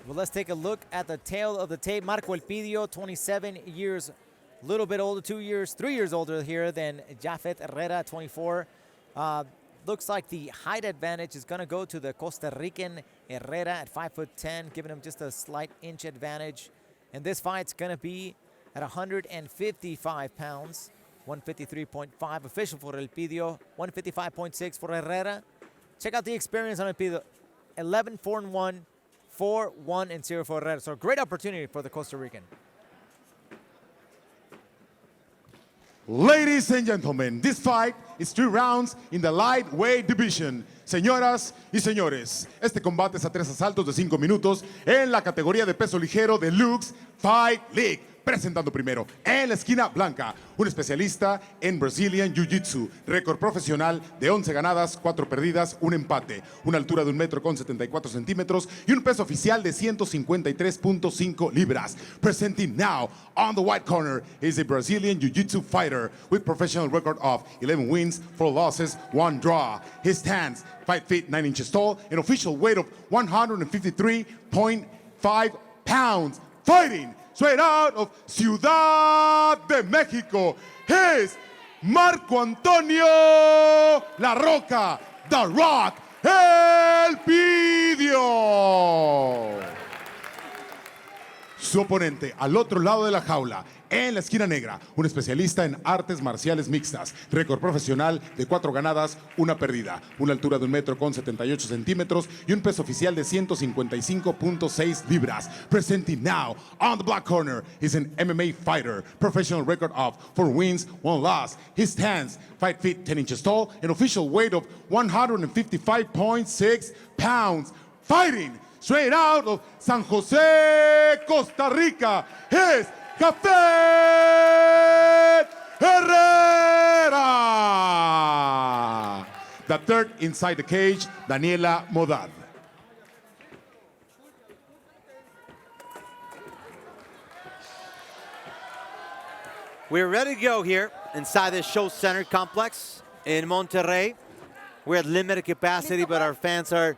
Well, let's take a look at the tail of the tape. Marco Elpidio, 27 years, a little bit older, 3 years older here than Jafeth Herrera, 24. Looks like the height advantage is going to go to the Costa Rican Herrera at 5'10", giving him just a slight inch advantage. And this fight's going to be at 155 pounds, 153.5 official for Elpidio, 155.6 for Herrera. Check out the experience on Elpidio, 11-4-1, 4-1-0 for Herrera. So a great opportunity for the Costa Rican. Ladies and gentlemen, this fight is 2 rounds in the lightweight division. Señoras y señores, este combate es a 3 asaltos de 5 minutos en la categoría de peso ligero de Lux Fight League. Presentando primero, en la esquina blanca, un especialista en Brazilian Jiu-Jitsu, récord profesional de 11 ganadas, 4 perdidas, 1 empate, una altura de 1,74 metros y un peso oficial de 153.5 libras. Presenting now, on the white corner, is a Brazilian Jiu-Jitsu fighter with professional record of 11 wins, 4 losses, 1 draw. He stands 5 feet 9 inches tall, an official weight of 153.5 pounds, fighting straight out of Ciudad de Mexico, is Marco Antonio La Roca, The Rock, Elpidio. Su oponente al otro lado de la jaula, en la esquina negra, un especialista en artes marciales mixtas, récord profesional de 4 ganadas, 1 perdida, una altura de 1,78 metros y un peso oficial de 155.6 libras. Presenting now, on the black corner, is an MMA fighter, professional record of 4 wins, 1 loss. He stands 5 feet 10 inches tall, an official weight of 155.6 pounds, fighting straight out of San Jose, Costa Rica, is Jafeth Herrera. The third inside the cage, Daniela Modad. We're ready to go here inside the Show Center complex in Monterrey. We're at limited capacity, but our fans are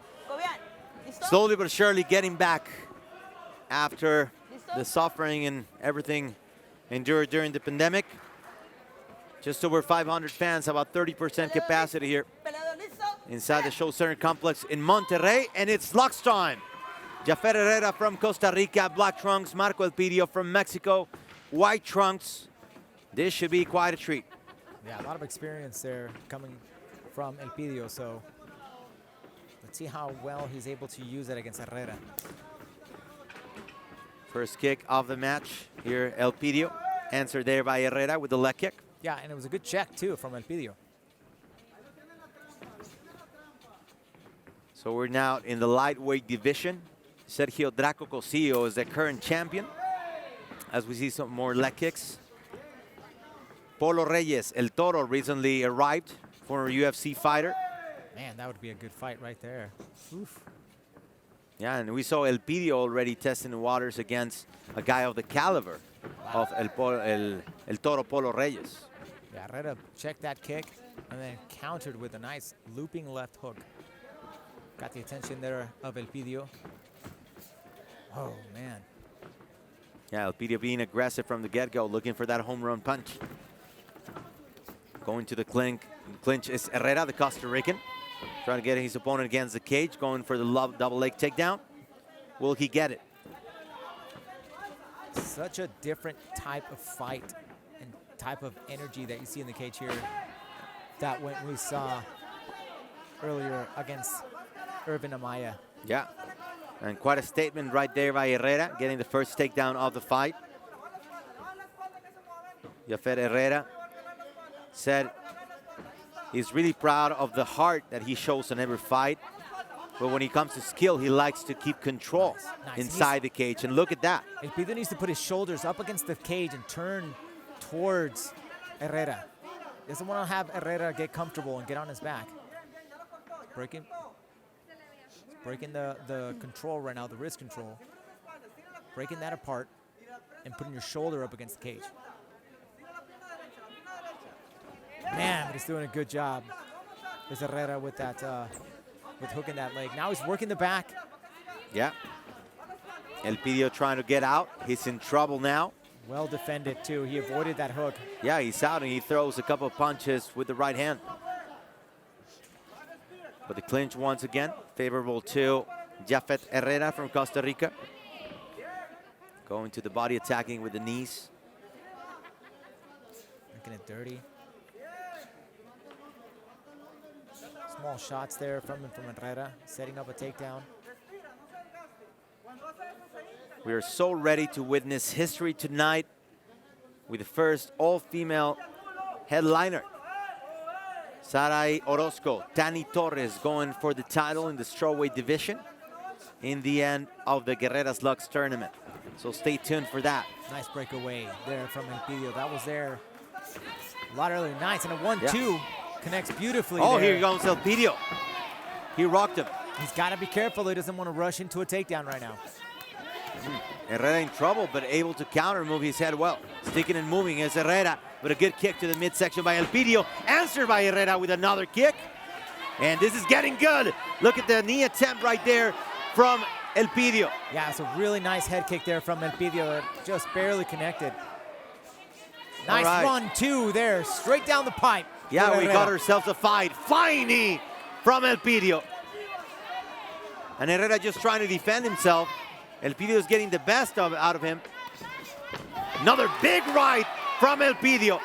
slowly but surely getting back after the suffering and everything endured during the pandemic. Just over 500 fans, about 30% capacity here inside the Show Center complex in Monterrey, and it's Lux time. Jafeth Herrera from Costa Rica, black trunks. Marco Elpidio from Mexico, white trunks. This should be quite a treat. Yeah, a lot of experience there coming from Elpidio, so let's see how well he's able to use it against Herrera. First kick of the match here, Elpidio. Answered there by Herrera with the leg kick. Yeah, and it was a good check, too, from Elpidio. So we're now in the lightweight division. Sergio Draco Cosillo is the current champion. As we see some more leg kicks. Polo Reyes, El Toro, recently arrived, former UFC fighter. Man, that would be a good fight right there. Oof. Yeah, and we saw Elpidio already testing the waters against a guy of the caliber of El Toro Polo Reyes. Yeah, Herrera checked that kick and then countered with a nice looping left hook. Got the attention there of Elpidio. Oh, man. Yeah, Elpidio being aggressive from the get-go, looking for that home run punch. Going to the clinch is Herrera, the Costa Rican. Trying to get his opponent against the cage, going for the double leg takedown. Will he get it? Such a different type of fight and type of energy that you see in the cage here that what we saw earlier against Irvin Amaya. Yeah, and quite a statement right there by Herrera, getting the first takedown of the fight. Jafeth Herrera said he's really proud of the heart that he shows in every fight. But when he comes to skill, he likes to keep control inside the cage. And look at that. Elpidio needs to put his shoulders up against the cage and turn towards Herrera. He doesn't want to have Herrera get comfortable and get on his back. Breaking the control right now, the wrist control. Breaking that apart and putting your shoulder up against the cage. Man, but he's doing a good job. There's Herrera with that, with hooking that leg. Now he's working the back. Yeah. Elpidio trying to get out. He's in trouble now. Well defended, too. He avoided that hook. Yeah, he's out, and he throws a couple of punches with the right hand. But the clinch once again, favorable to Jafeth Herrera from Costa Rica. Going to the body, attacking with the knees. Making it dirty. Small shots there from Herrera, setting up a takedown. We are so ready to witness history tonight with the first all-female headliner. Saray Orozco, Tani Torres going for the title in the strawweight division in the end of the Guerreras Lux tournament. So stay tuned for that. Nice breakaway there from Elpidio. That was there a lot earlier. Nice, and a 1-2 connects beautifully Oh, there. here comes Elpidio. He rocked him. He's got to be careful. He doesn't want to rush into a takedown right now. Herrera in trouble, but able to counter move his head well. Sticking and moving is Herrera, but a good kick to the midsection by Elpidio. Answered by Herrera with another kick. And this is getting good. Look at the knee attempt right there from Elpidio. Yeah, it's a really nice head kick there from Elpidio. Just barely connected. Nice right. 1-2 there, straight down the pipe. Yeah, for we Herrera. got ourselves a fight. Flying knee from Elpidio. And Herrera just trying to defend himself. Elpidio is getting the best out of him. Another big right from Elpidio.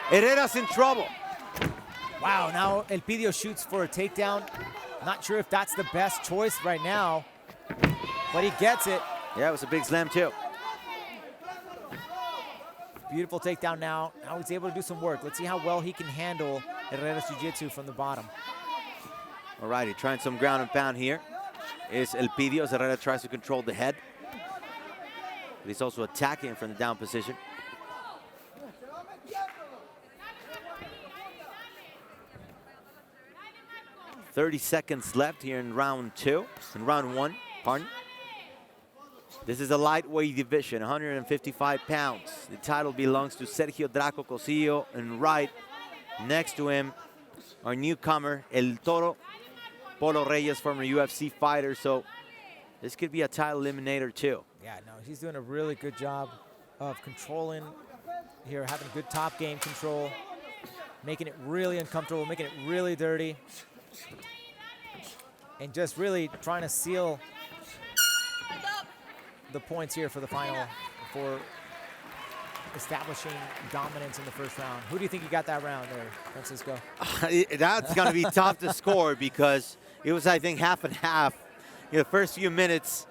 Herrera's in trouble. Wow, now Elpidio shoots for a takedown. Not sure if that's the best choice right now, but he gets it. Yeah, it was a big slam too. Beautiful takedown now. Now he's able to do some work. Let's see how well he can handle Herrera's jiu-jitsu from the bottom. All righty, trying some ground and pound here is Elpidio as Herrera tries to control the head. But he's also attacking from the down position. "30 seconds left here in round one, pardon. This is a lightweight division, 155 pounds. The title belongs to Sergio Draco Cosillo, and right next to him, our newcomer, El Toro, Polo Reyes, former UFC fighter. So this could be a title eliminator too. Yeah, no, he's doing a really good job of controlling here, having good top game control, making it really uncomfortable, making it really dirty, and just really trying to seal the points here for the final, for establishing dominance in the first round. Who do you think you got that round there, Francisco? That's going to be tough to score because it was, I think, half and half. The first few minutes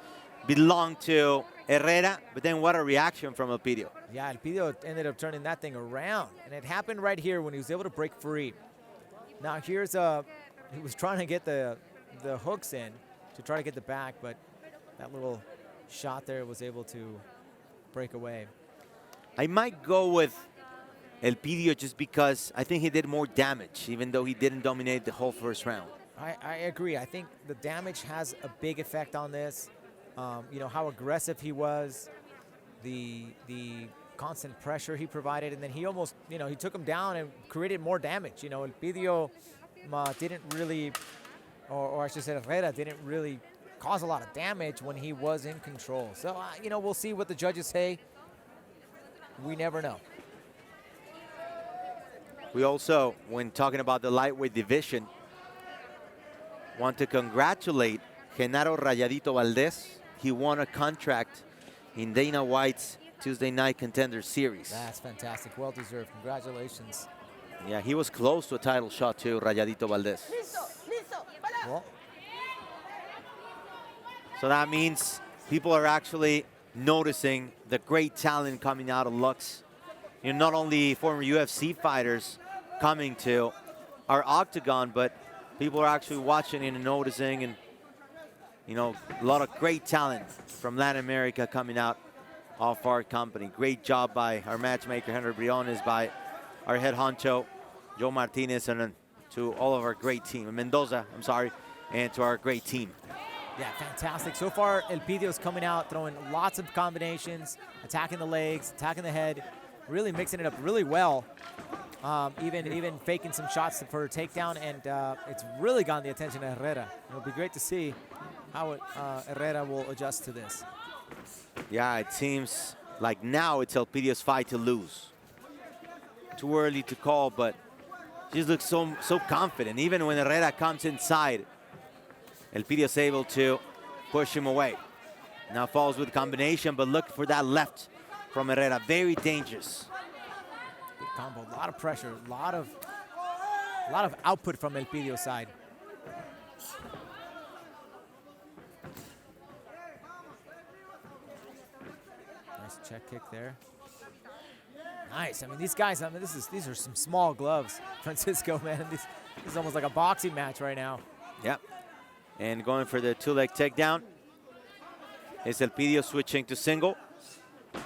belonged to Herrera, but then what a reaction from Elpidio. Yeah, Elpidio ended up turning that thing around, and it happened right here when he was able to break free. Now here's he was trying to get the hooks in to try to get the back, but that little shot there was able to break away. I might go with Elpidio just because I think he did more damage, even though he didn't dominate the whole first round. I agree. I think the damage has a big effect on this. You know, how aggressive he was, the constant pressure he provided, and then he almost, you know, he took him down and created more damage. You know, Elpidio didn't really, or I should say Herrera didn't really cause a lot of damage when he was in control. So, you know, we'll see what the judges say. We never know. We also, when talking about the lightweight division, want to congratulate Genaro Rayadito Valdez. He won a contract in Dana White's Tuesday Night Contender Series. That's fantastic. Well deserved. Congratulations. Yeah, he was close to a title shot too, Rayadito Valdez. Well, so that means people are actually noticing the great talent coming out of Lux. You know, not only former UFC fighters coming to our octagon, but people are actually watching and noticing, and you know, a lot of great talent from Latin America coming out of our company. Great job by our matchmaker, Henry Briones, by our head honcho, Joe Martinez, and then to all of our great team, Mendoza, I'm sorry, and to our great team. yeah, fantastic. So far, Elpidio's coming out, throwing lots of combinations, attacking the legs, attacking the head, really mixing it up really well. Even faking some shots for a takedown, and it's really gotten the attention of Herrera. It'll be great to see how Herrera will adjust to this. Yeah, it seems like now it's Elpidio's fight to lose. Too early to call, but he just looks so confident. Even when Herrera comes inside, Elpidio's able to push him away. Now falls with combination, but look for that left from Herrera. Very dangerous. Good combo, a lot of pressure, a lot of output from Elpidio's side. Nice check kick there. Nice. I mean, these guys. I mean, these are some small gloves, Francisco. Man, this is almost like a boxing match right now. Yep. And going for the two-leg takedown is Elpidio switching to single.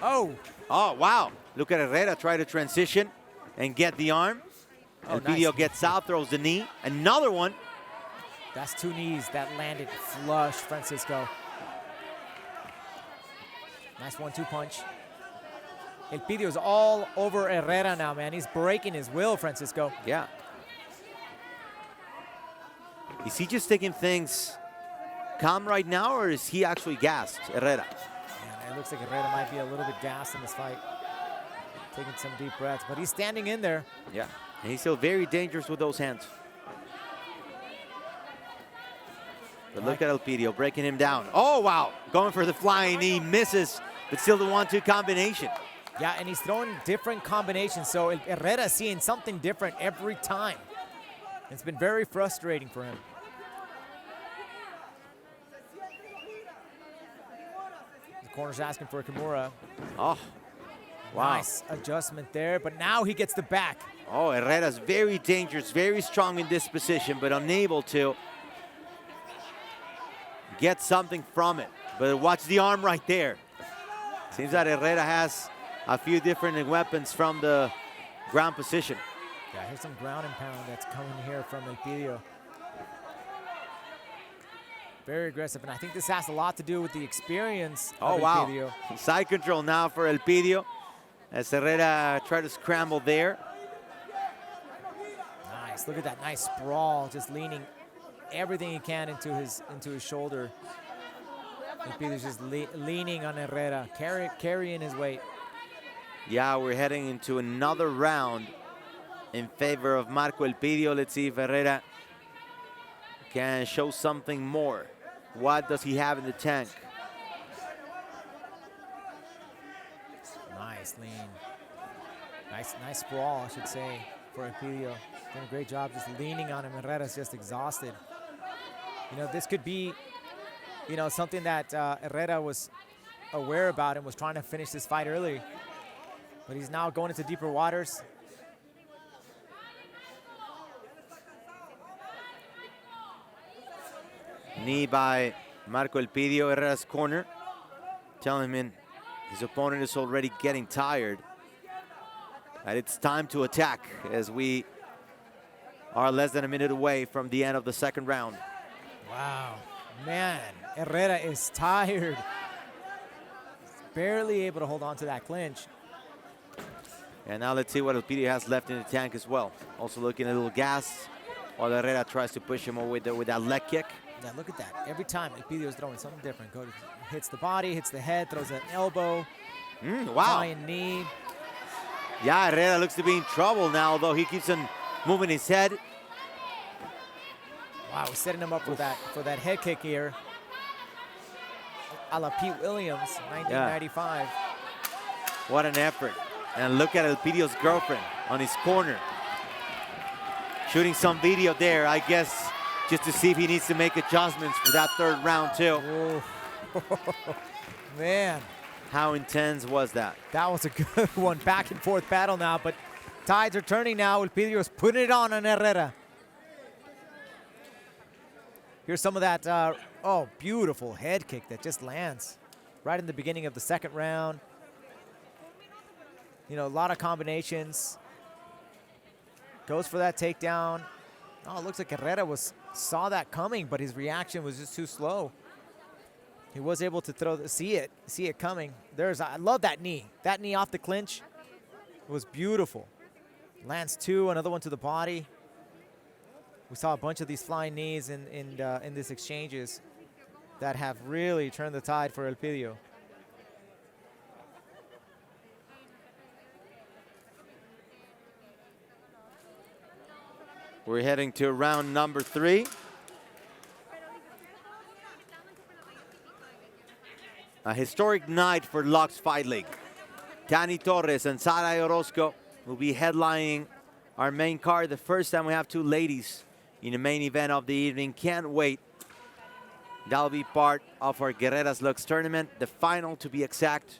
Oh. Oh, wow. Look at Herrera try to transition and get the arm. Oh, Elpidio nice. gets out, throws the knee. Another one. That's two knees that landed flush, Francisco. Nice 1-2 punch. Elpidio's all over Herrera now, man. He's breaking his will, Francisco. Yeah. Is he just taking things calm right now, or is he actually gassed, Herrera? Man, it looks like Herrera might be a little bit gassed in this fight. Taking some deep breaths, but he's standing in there. Yeah. And he's still very dangerous with those hands. But look at Elpidio breaking him down. Oh, wow. Going for the flying knee, misses, but still the 1-2 combination. Yeah, and he's throwing different combinations, so Herrera's seeing something different every time. It's been very frustrating for him. The corner's asking for a Kimura. Oh, wow. Nice adjustment there, but now he gets the back. Oh, Herrera's very dangerous, very strong in this position, but unable to get something from it. But watch the arm right there. Seems that Herrera has a few different weapons from the ground position. Yeah, here's some ground and pound that's coming here from Elpidio. Very aggressive, and I think this has a lot to do with the experience of Elpidio. Wow. Side control now for Elpidio as Herrera tried to scramble there. Nice, look at that nice sprawl, just leaning everything he can into his shoulder. Elpidio's just leaning on Herrera, carrying his weight. Yeah, we're heading into another round in favor of Marco Elpidio. Let's see if Herrera can show something more. What does he have in the tank? Nice lean. Nice sprawl, I should say, for Elpidio. Doing a great job just leaning on him. Herrera's just exhausted. You know, this could be, you know, something that Herrera was aware about and was trying to finish this fight early. But he's now going into deeper waters. Knee by Marco Elpidio, Herrera's corner, telling him his opponent is already getting tired. And it's time to attack as we are less than a minute away from the end of the second round. Wow, man, Herrera is tired. Barely able to hold on to that clinch. And now let's see what Elpidio has left in the tank as well. Also looking a little gassed while Herrera tries to push him with that leg kick. Yeah, look at that. Every time Elpidio is throwing something different. Hits the body, hits the head, throws an elbow. Wow. Flying knee. Yeah, Herrera looks to be in trouble now, though he keeps on moving his head. Wow, we're setting him up for that head kick here. A la Pete Williams, 1995. Yeah. What an effort. And look at Elpidio's girlfriend on his corner. Shooting some video there, I guess, just to see if he needs to make adjustments for that third round too. Man. How intense was that? That was a good one. Back and forth battle now, but tides are turning now. Elpidio is putting it on Herrera. Here's some of that, oh, beautiful head kick that just lands right in the beginning of the second round. You know, a lot of combinations. Goes for that takedown. Oh, it looks like Herrera saw that coming, but his reaction was just too slow. He was able to see it coming. I love that knee. That knee off the clinch was beautiful. Lands two, another one to the body. We saw a bunch of these flying knees in these exchanges. that have really turned the tide for Elpidio. We're heading to round number 3. A historic night for Lux Fight League. Danny Torres and Sara Orozco will be headlining our main card. The first time we have 2 ladies in the main event of the evening. Can't wait. That'll be part of our Guerreras Lux tournament, the final to be exact.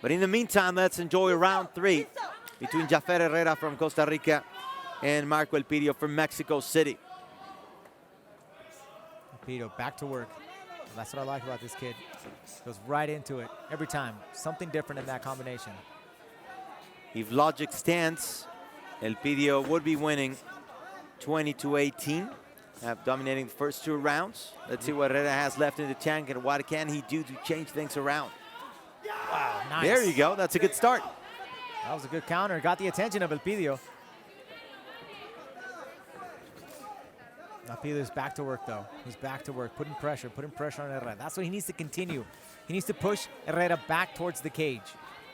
But in the meantime, let's enjoy round 3 between Jafeth Herrera from Costa Rica and Marco Elpidio from Mexico City. Elpidio back to work. That's what I like about this kid. Goes right into it every time. Something different in that combination. If logic stands, Elpidio would be winning 20-18, dominating the first 2 rounds. Let's see what Herrera has left in the tank and what can he do to change things around. Wow, nice. There you go. That's a good start. That was a good counter. Got the attention of Elpidio. Elpidio's back to work, though. He's back to work, putting pressure on Herrera. That's what he needs to continue. He needs to push Herrera back towards the cage.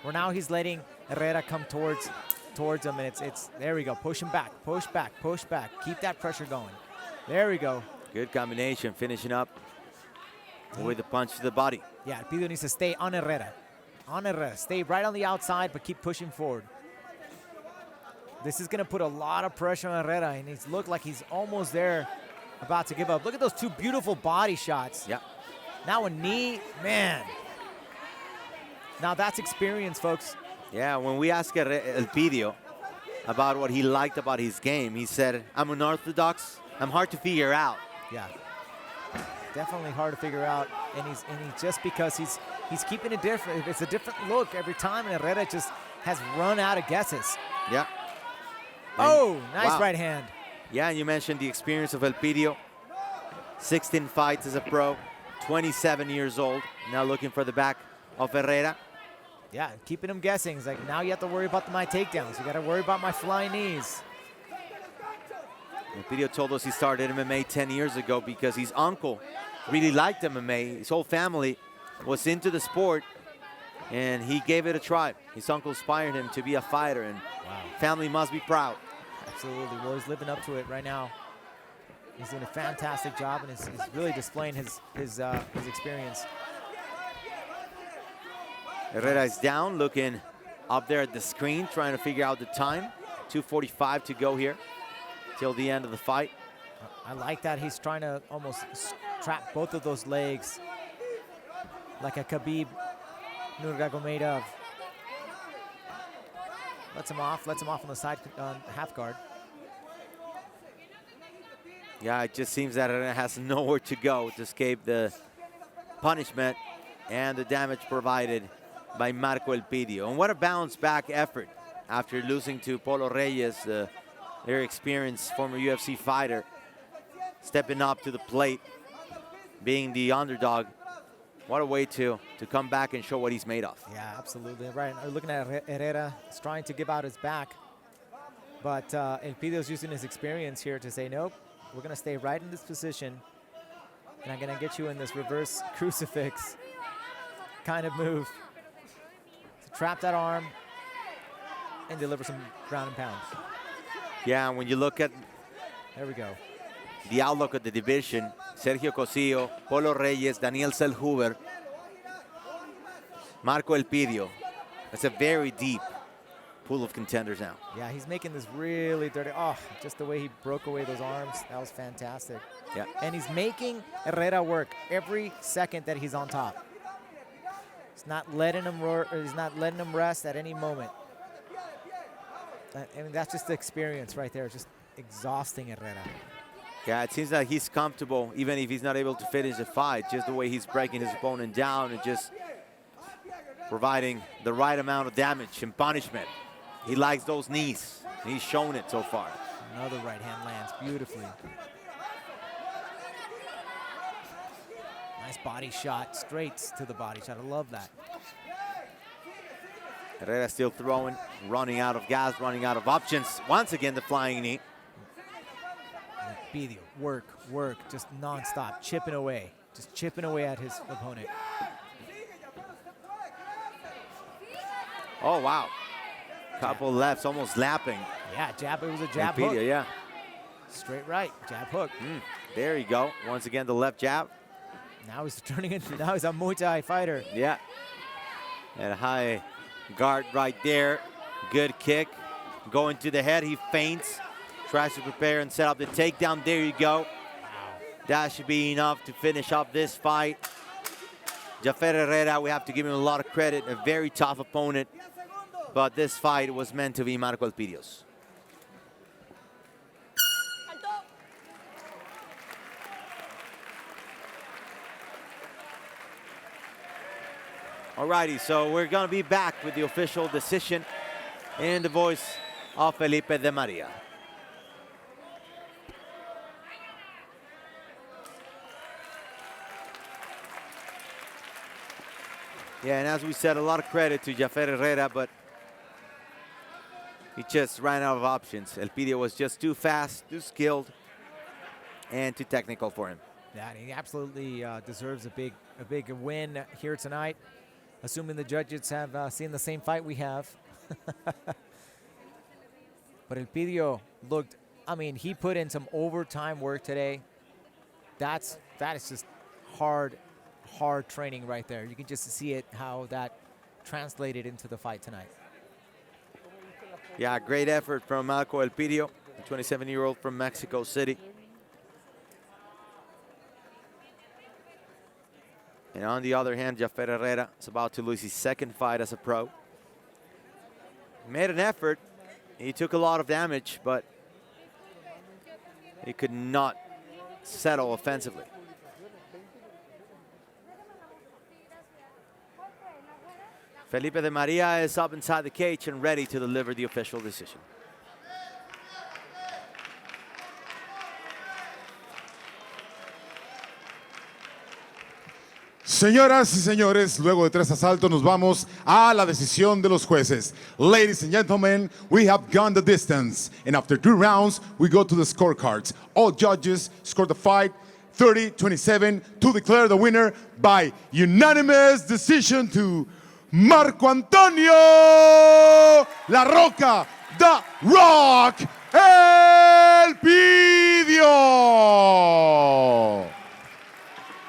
Where now he's letting Herrera come towards him, and it's there we go. Push him back, push back, push back. Keep that pressure going. There we go. Good combination, finishing up with a punch to the body. Yeah, Elpidio needs to stay on Herrera. On Herrera, stay right on the outside, but keep pushing forward. This is gonna put a lot of pressure on Herrera, and he's looked like he's almost there, about to give up. Look at those 2 beautiful body shots. Yeah. Now a knee, man. Now that's experience, folks. Yeah, when we asked Elpidio about what he liked about his game, he said, I'm unorthodox, I'm hard to figure out. Yeah, definitely hard to figure out, and he's just because he's keeping it different. It's a different look every time, and Herrera just has run out of guesses. Yeah. Oh, nice wow. right hand. Yeah, and you mentioned the experience of Elpidio. 16 fights as a pro, 27 years old, now looking for the back of Herrera. Yeah, keeping him guessing. He's like, now you have to worry about my takedowns. You got to worry about my flying knees. Elpidio told us he started MMA 10 years ago because his uncle really liked MMA. His whole family was into the sport, and he gave it a try. His uncle inspired him to be a fighter, and family must be proud. Absolutely. Well, he's living up to it right now. He's doing a fantastic job, and he's really displaying his experience. Herrera is down, looking up there at the screen, trying to figure out the time. 2:45 to go here till the end of the fight. I like that he's trying to almost trap both of those legs like a Khabib Nurmagomedov. Lets him off on the side half guard. Yeah, it just seems that Herrera has nowhere to go to escape the punishment and the damage provided by Marco Elpidio. And what a bounce back effort after losing to Polo Reyes, very experienced former UFC fighter, stepping up to the plate, being the underdog. What a way to come back and show what he's made of. Yeah, absolutely. Right, looking at Herrera, he's trying to give out his back. But Elpidio's using his experience here to say, nope, we're gonna stay right in this position, and I'm gonna get you in this reverse crucifix kind of move to trap that arm and deliver some ground and pound. Yeah, when you look at there we go. The outlook of the division, Sergio Cosillo, Polo Reyes, Daniel Selhuber, Marco Elpidio. It's a very deep pool of contenders now. Yeah, he's making this really dirty. Oh, just the way he broke away those arms, that was fantastic. Yeah. And he's making Herrera work every second that he's on top. He's not letting him he's not letting him rest at any moment. I mean, that's just the experience right there, just exhausting Herrera. Yeah, it seems like he's comfortable, even if he's not able to finish the fight, just the way he's breaking his opponent down and just providing the right amount of damage and punishment. He likes those knees, and he's shown it so far. Another right hand lands beautifully. Nice body shot, straight to the body shot. I love that. Herrera still throwing, running out of gas, running out of options. Once again, the flying knee. Elpidio, work, just nonstop, chipping away. just chipping away at his opponent. Oh, wow. Couple lefts, almost lapping. Yeah, jab. It was a jab Elpidio, hook. yeah. Straight right, jab hook. There you go. Once again, the left jab. Now he's turning into, now he's a Muay Thai fighter. Yeah. And a high guard right there. Good kick. Going to the head, he feints. Tries to prepare and set up the takedown. There you go. Wow. That should be enough to finish up this fight. Jafeth Herrera, we have to give him a lot of credit. A very tough opponent. But this fight was meant to be Marco Elpidio's. Alrighty, so we're gonna be back with the official decision in the voice of Felipe de Maria. Yeah, and as we said, a lot of credit to Jafeth Herrera, but he just ran out of options. Elpidio was just too fast, too skilled, and too technical for him. Yeah, and he absolutely deserves a big win here tonight. Assuming the judges have seen the same fight we have. But Elpidio looked, I mean, he put in some overtime work today. That is just hard training right there. You can just see it, how that translated into the fight tonight. Yeah, great effort from Marco Elpidio, the 27-year-old from Mexico City. And on the other hand, Jafeth Herrera is about to lose his second fight as a pro. He made an effort. He took a lot of damage, but he could not settle offensively. Felipe de Maria is up inside the cage and ready to deliver the official decision. Señoras y señores, luego de 3 asaltos nos vamos a la decisión de los jueces. Ladies and gentlemen, we have gone the distance. And after 2 rounds, we go to the scorecards. All judges scored the fight 30-27 to declare the winner by unanimous decision to Marco Antonio La Roca, the Rock, Elpidio.